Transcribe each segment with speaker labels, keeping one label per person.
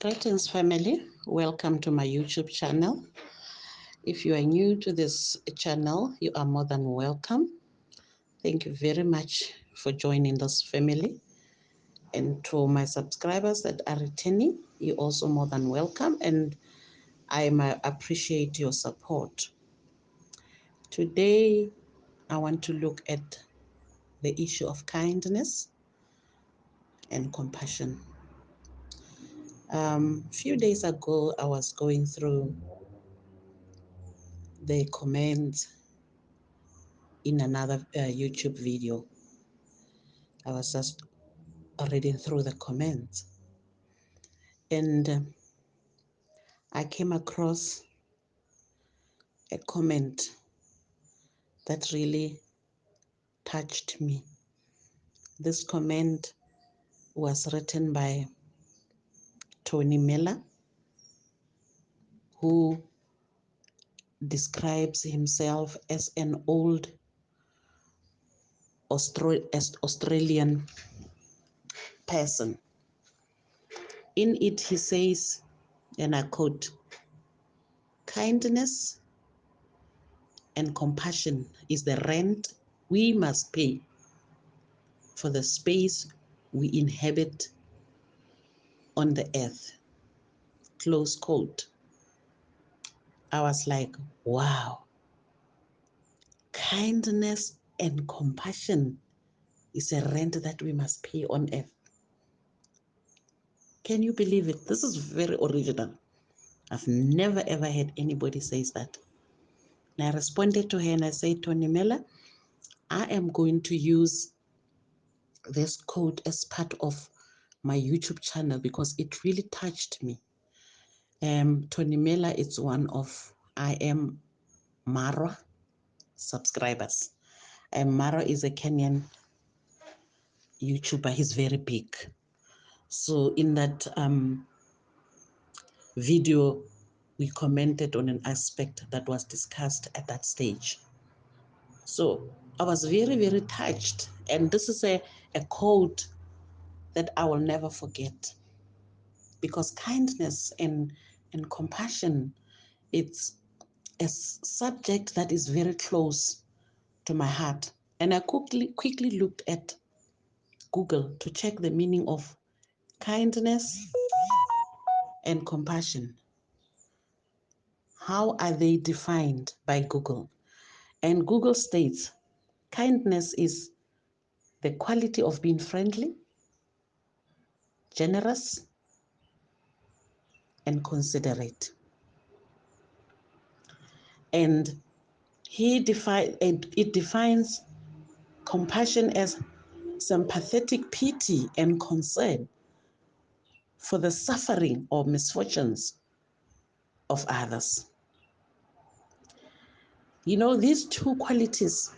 Speaker 1: Greetings, family. Welcome to my YouTube channel. If you are new to this channel, you are more than welcome. Thank you very much for joining this family. And to my subscribers that are returning, you also more than welcome. And I appreciate your support. Today, I want to look at the issue of kindness and compassion. A few days ago, I was going through the comments in another YouTube video. I was just reading through the comments, and I came across a comment that really touched me. This comment was written by Tony Meller, who describes himself as an old Australian person. In it, he says, and I quote, "Kindness and compassion is the rent we must pay for the space we inhabit on the earth." Close quote. I was like, wow, kindness and compassion is a rent that we must pay on earth. Can you believe it? This is very original. I've never ever heard anybody say that. And I responded to her and I said, Tony Meller, I am going to use this quote as part of my YouTube channel because it really touched me. Tony Meller is one of I Am Mara subscribers. Mara is a Kenyan YouTuber. He's very big. So in that video, we commented on an aspect that was discussed at that stage. So I was very, very touched. And this is a quote that I will never forget, because kindness and compassion, it's a subject that is very close to my heart. And I quickly looked at Google to check the meaning of kindness and compassion. How are they defined by Google? And Google states, kindness is the quality of being friendly, generous, and considerate. And it defines compassion as sympathetic pity and concern for the suffering or misfortunes of others. You know, these two qualities,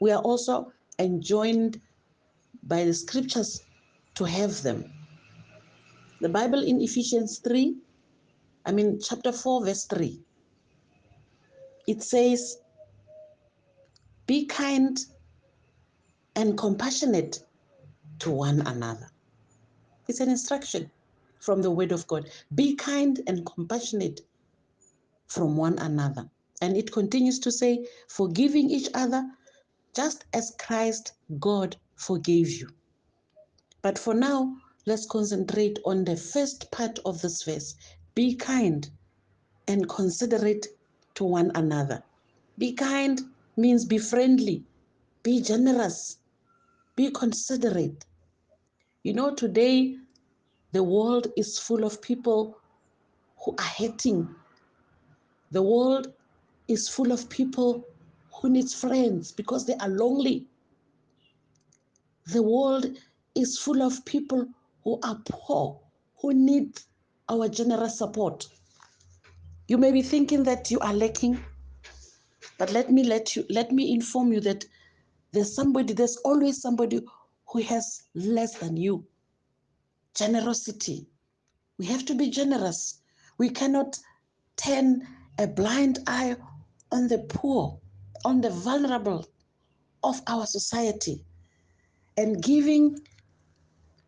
Speaker 1: we are also enjoined by the scriptures to have them. The Bible in Ephesians chapter 4, verse 3, it says, be kind and compassionate to one another. It's an instruction from the word of God. Be kind and compassionate from one another. And it continues to say, forgiving each other just as Christ, God, forgave you. But for now, let's concentrate on the first part of this verse. Be kind and considerate to one another. Be kind means be friendly, be generous, be considerate. You know, today, the world is full of people who are hating. The world is full of people who need friends because they are lonely. The world is full of people who are poor, who need our generous support. You may be thinking that you are lacking, but let me inform you that there's always somebody who has less than you. Generosity. We have to be generous. We cannot turn a blind eye on the poor, on the vulnerable of our society. And giving,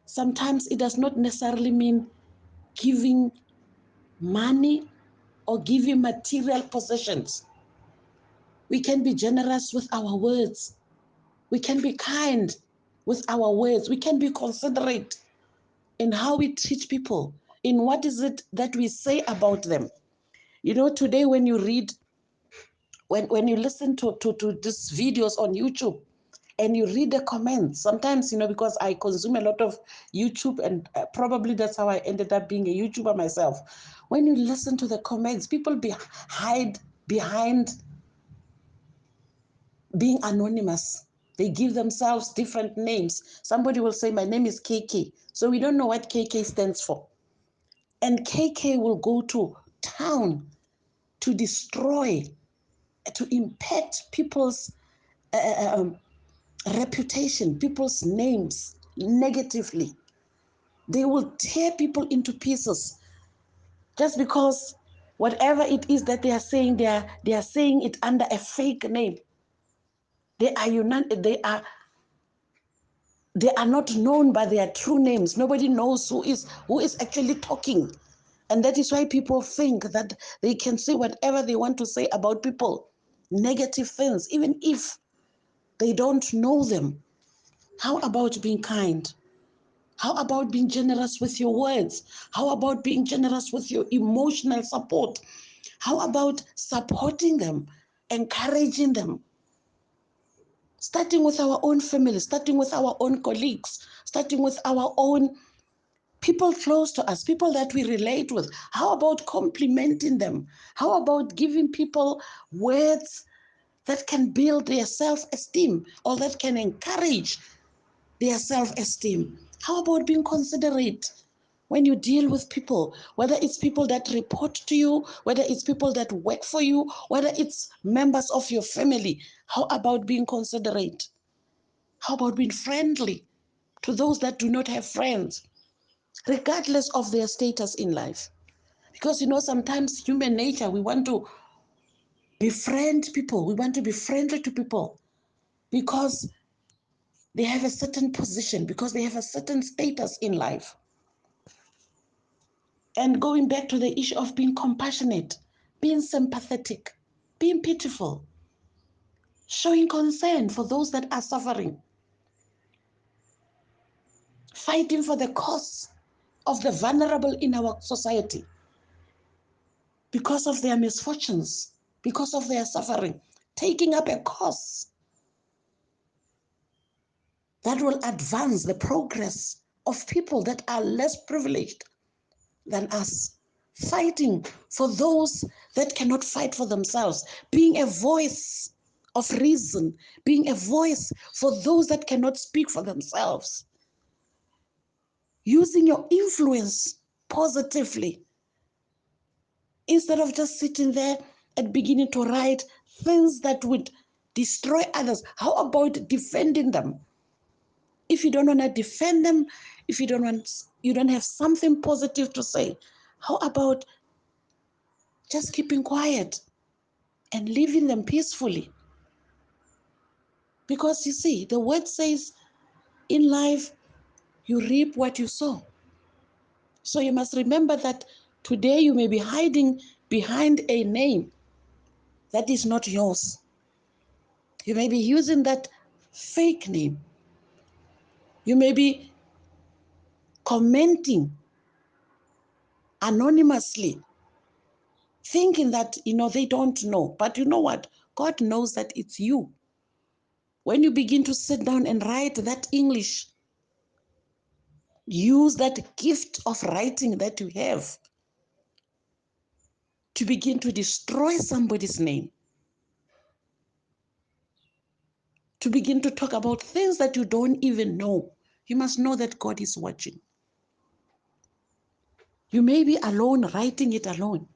Speaker 1: sometimes it does not necessarily mean giving money or giving material possessions. We can be generous with our words. We can be kind with our words. We can be considerate in how we treat people, in what is it that we say about them. You know, today when you read, when you listen to these videos on YouTube and you read the comments, sometimes, you know, because I consume a lot of YouTube and probably that's how I ended up being a YouTuber myself. When you listen to the comments, people hide behind being anonymous. They give themselves different names. Somebody will say, my name is KK. So we don't know what KK stands for. And KK will go to town to destroy, to impact people's reputation, people's names negatively. They will tear people into pieces just because whatever it is that they are saying, they are saying it under a fake name. They are not known by their true names. Nobody knows who is actually talking. And that is why people think that they can say whatever they want to say about people, negative things, even if they don't know them. How about being kind? How about being generous with your words? How about being generous with your emotional support? How about supporting them, encouraging them? Starting with our own family, starting with our own colleagues, starting with our own people close to us, people that we relate with. How about complimenting them? How about giving people words that can build their self-esteem or that can encourage their self-esteem? How about being considerate when you deal with people, whether it's people that report to you, whether it's people that work for you, whether it's members of your family? How about being considerate? How about being friendly to those that do not have friends, regardless of their status in life? Because, you know, sometimes human nature, we want to befriend people. We want to be friendly to people because they have a certain position, because they have a certain status in life. And going back to the issue of being compassionate, being sympathetic, being pitiful, showing concern for those that are suffering, fighting for the cause of the vulnerable in our society because of their misfortunes, because of their suffering, taking up a cause that will advance the progress of people that are less privileged than us, fighting for those that cannot fight for themselves, being a voice of reason, being a voice for those that cannot speak for themselves, using your influence positively instead of just sitting there and beginning to write things that would destroy others. How about defending them? If you don't want to defend them, if you don't have something positive to say, how about just keeping quiet and leaving them peacefully? Because you see, the word says in life, you reap what you sow. So you must remember that today you may be hiding behind a name that is not yours. You may be using that fake name. You may be commenting anonymously, thinking that, you know, they don't know. But you know what? God knows that it's you. When you begin to sit down and write that English, use that gift of writing that you have to begin to destroy somebody's name, to begin to talk about things that you don't even know. You must know that God is watching. You may be alone, writing it alone.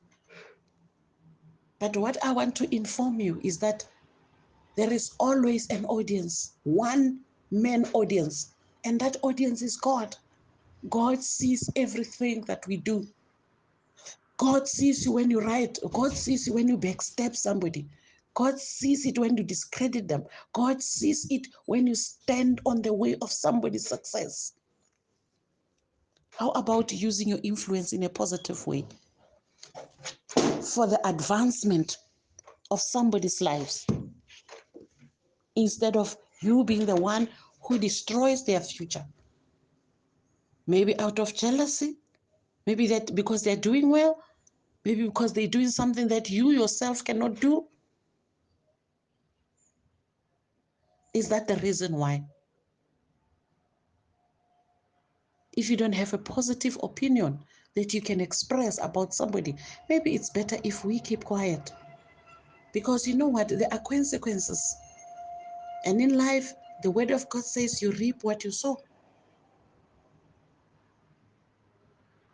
Speaker 1: But what I want to inform you is that there is always an audience, one man audience, and that audience is God. God sees everything that we do. God sees you when you write. God sees you when you backstab somebody. God sees it when you discredit them. God sees it when you stand on the way of somebody's success. How about using your influence in a positive way for the advancement of somebody's lives instead of you being the one who destroys their future? Maybe out of jealousy, maybe that because they're doing well, maybe because they're doing something that you yourself cannot do. Is that the reason why? If you don't have a positive opinion that you can express about somebody, maybe it's better if we keep quiet. Because you know what? There are consequences. And in life, the word of God says you reap what you sow.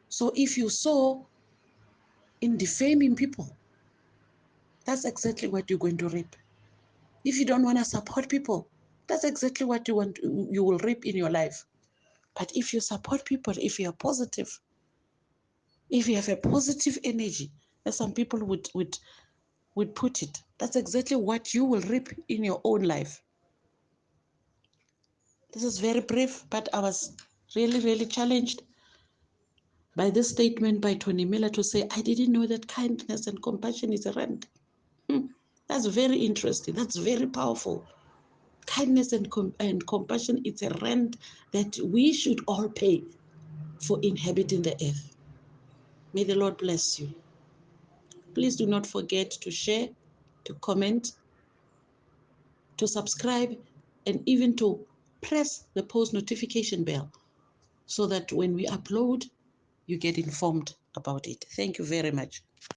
Speaker 1: So if you sow in defaming people, that's exactly what you're going to reap. If you don't want to support people, that's exactly what you will reap in your life. But if you support people, if you are positive, if you have a positive energy, as some people would put it, that's exactly what you will reap in your own life. This is very brief, but I was really, really challenged by this statement by Tony Meller to say, I didn't know that kindness and compassion is a rent. That's very interesting. That's very powerful. Kindness and compassion is a rent that we should all pay for inhabiting the earth. May the Lord bless you. Please do not forget to share, to comment, to subscribe, and even to press the post notification bell so that when we upload, you get informed about it. Thank you very much.